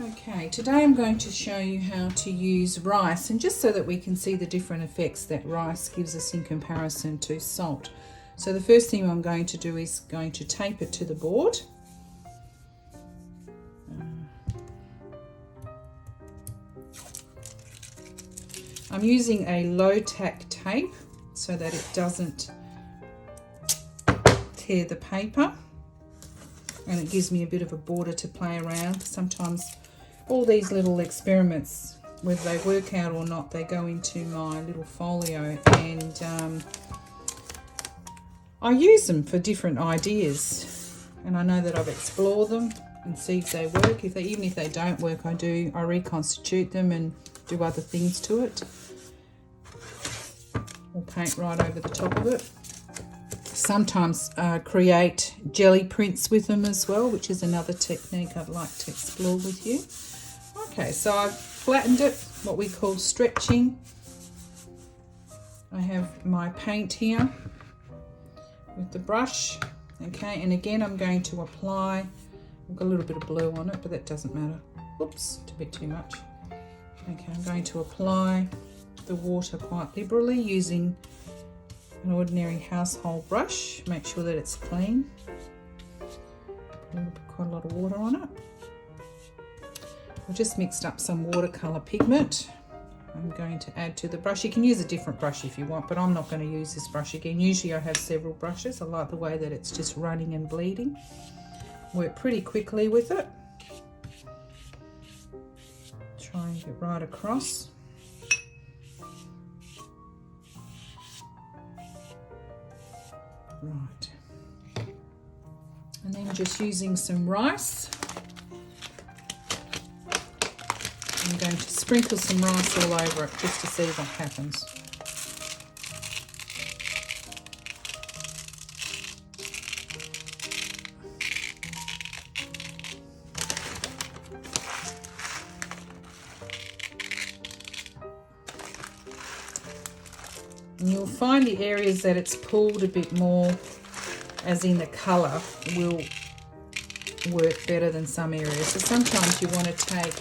Okay, today I'm going to show you how to use rice, and just so that we can see the different effects that rice gives us in comparison to salt. So the first thing I'm going to do is going to tape it to the board. I'm using a low tack tape so that it doesn't tear the paper, and it gives me a bit of a border to play around. Sometimes all these little experiments, whether they work out or not, they go into my little folio, and I use them for different ideas, and I know that I've explored them and see if they work. Even if they don't work, I reconstitute them and do other things to it, or paint right over the top of it. Sometimes create jelly prints with them as well, which is another technique I'd like to explore with you. Okay, so I've flattened it, what we call stretching. I have my paint here with the brush. Okay, and again I'm going to apply, I've got a little bit of blue on it, but that doesn't matter. Oops, it's a bit too much. Okay, I'm going to apply the water quite liberally using an ordinary household brush. Make sure that it's clean. Quite a lot of water on it. I've just mixed up some watercolour pigment. I'm going to add to the brush. You can use a different brush if you want, but I'm not going to use this brush again. Usually I have several brushes. I like the way that it's just running and bleeding. Work pretty quickly with it. Try and get right across. Right. And then just using some rice. I'm going to sprinkle some rice all over it just to see what happens. And you'll find the areas that it's pulled a bit more, as in the colour, will work better than some areas. So sometimes you want to take,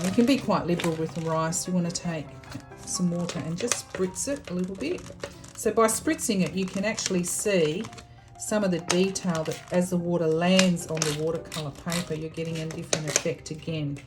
you can be quite liberal with the rice. You want to take some water and just spritz it a little bit. So by spritzing it, you can actually see some of the detail that as the water lands on the watercolour paper, you're getting a different effect again.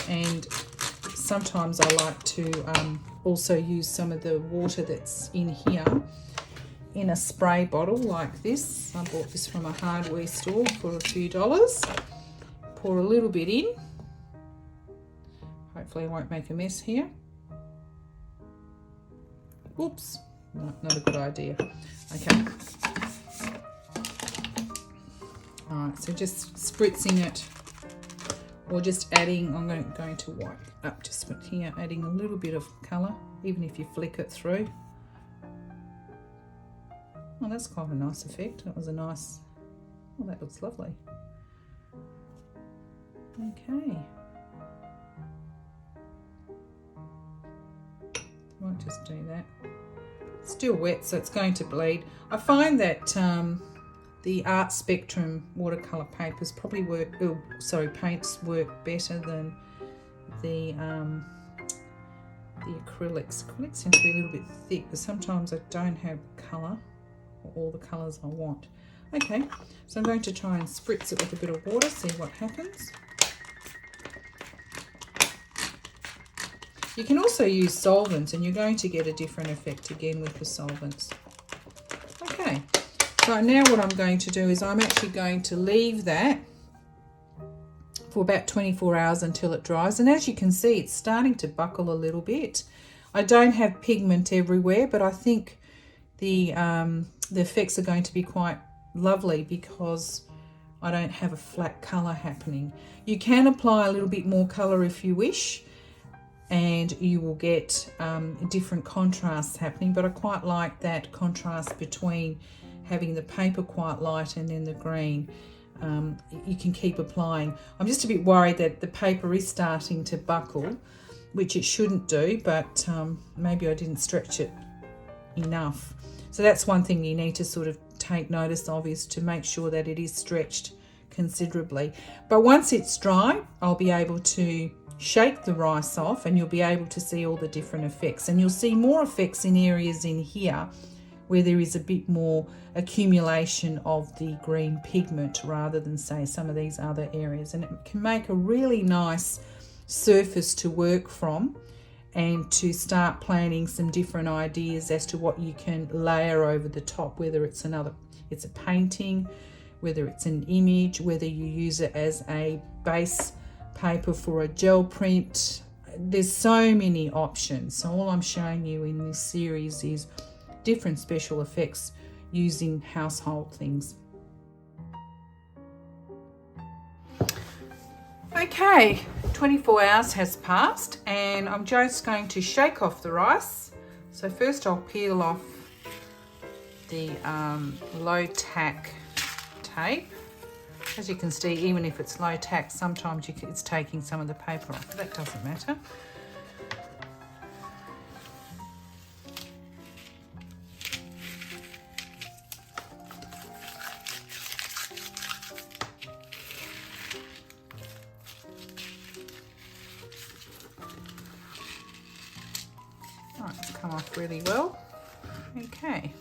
And sometimes I like to also use some of the water that's in here in a spray bottle like this. I bought this from a hardware store for a few dollars. Pour a little bit in. Hopefully I won't make a mess here. Oops, not a good idea. Okay. Alright, so just spritzing it, or just adding, I'm going to wipe up just here, adding a little bit of colour, even if you flick it through. Oh, that's quite a nice effect. That was a nice, oh, that looks lovely. Okay. Might just do that. It's still wet, so it's going to bleed. I find that the Art Spectrum watercolour papers probably work, paints work better than the acrylics. Acrylics seem to be a little bit thick, but sometimes I don't have colour, or all the colours I want. Okay, so I'm going to try and spritz it with a bit of water, see what happens. You can also use solvents, and you're going to get a different effect again with the solvents. Okay, so now what I'm going to do is I'm actually going to leave that for about 24 hours until it dries. And as you can see, it's starting to buckle a little bit. I don't have pigment everywhere, but I think the effects are going to be quite lovely because I don't have a flat colour happening. You can apply a little bit more colour if you wish, and you will get different contrasts happening, but I quite like that contrast between having the paper quite light and then the green. You can keep applying. I'm just a bit worried that the paper is starting to buckle, which it shouldn't do, but maybe I didn't stretch it enough. So that's one thing you need to sort of take notice of, is to make sure that it is stretched considerably. But once it's dry, I'll be able to shake the rice off and you'll be able to see all the different effects. And you'll see more effects in areas in here where there is a bit more accumulation of the green pigment rather than, say, some of these other areas. And it can make a really nice surface to work from and to start planning some different ideas as to what you can layer over the top, whether it's a painting, whether it's an image, whether you use it as a base paper for a gel print. There's so many options. So all I'm showing you in this series is different special effects using household things. Okay, 24 hours has passed and I'm just going to shake off the rice. So first I'll peel off the low tack tape. As you can see, even if it's low tack, sometimes it's taking some of the paper off, but that doesn't matter. Right, it's come off really well. Okay.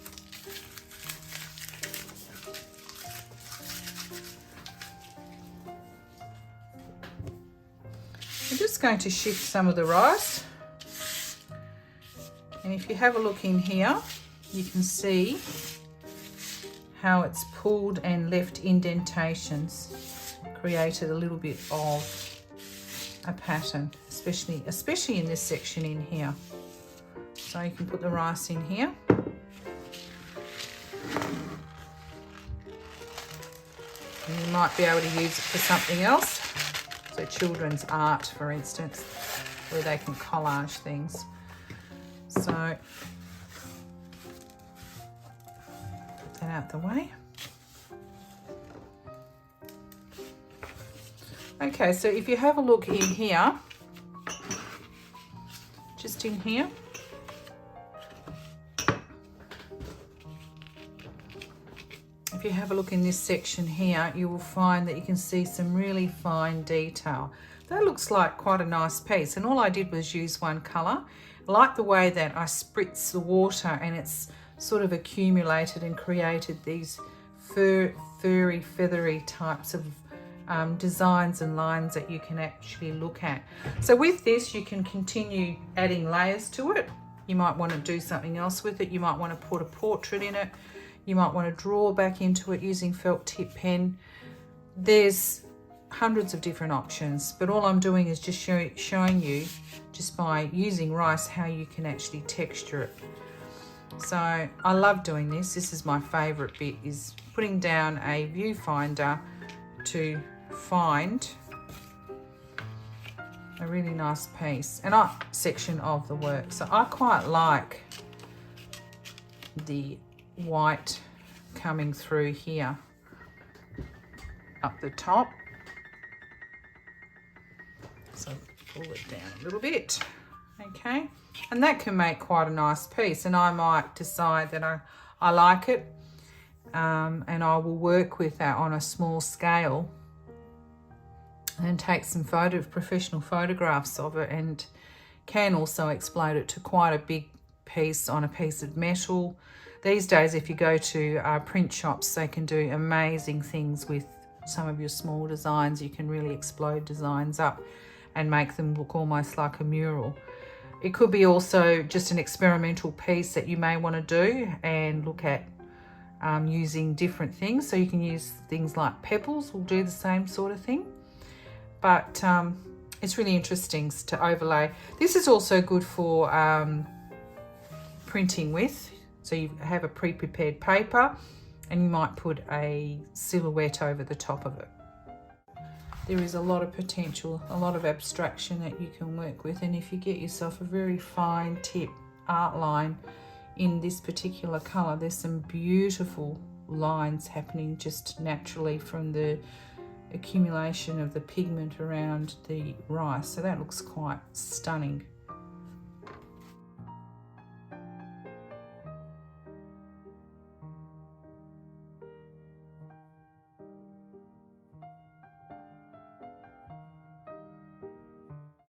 I'm just going to shift some of the rice, and if you have a look in here, you can see how it's pulled and left indentations, created a little bit of a pattern, especially in this section in here. So you can put the rice in here. And you might be able to use it for something else. So children's art, for instance, where they can collage things. So put that out the way. Okay, so if you have a look in here, just in here, if you have a look in this section here, you will find that you can see some really fine detail. That looks like quite a nice piece, and all I did was use one colour. I like the way that I spritz the water and it's sort of accumulated and created these furry, feathery types of designs and lines that you can actually look at. So with this, you can continue adding layers to it. You might want to do something else with it. You might want to put a portrait in it. You might want to draw back into it using felt tip pen. There's hundreds of different options, but all I'm doing is just showing you, just by using rice, how you can actually texture it. So I love doing this. This is my favourite bit, is putting down a viewfinder to find a really nice piece and section of the work. So I quite like the white coming through here up the top. So pull it down a little bit, okay, and that can make quite a nice piece, and I might decide that I like it, and I will work with that on a small scale and take some professional photographs of it, and can also explode it to quite a big piece on a piece of metal. These days, if you go to print shops, they can do amazing things with some of your small designs. You can really explode designs up and make them look almost like a mural. It could be also just an experimental piece that you may want to do and look at using different things. So you can use things like pebbles, will do the same sort of thing. But it's really interesting to overlay. This is also good for printing with. So you have a pre-prepared paper and you might put a silhouette over the top of it. There is a lot of potential, a lot of abstraction that you can work with, and if you get yourself a very fine tip art line in this particular colour, there's some beautiful lines happening just naturally from the accumulation of the pigment around the rice. So that looks quite stunning.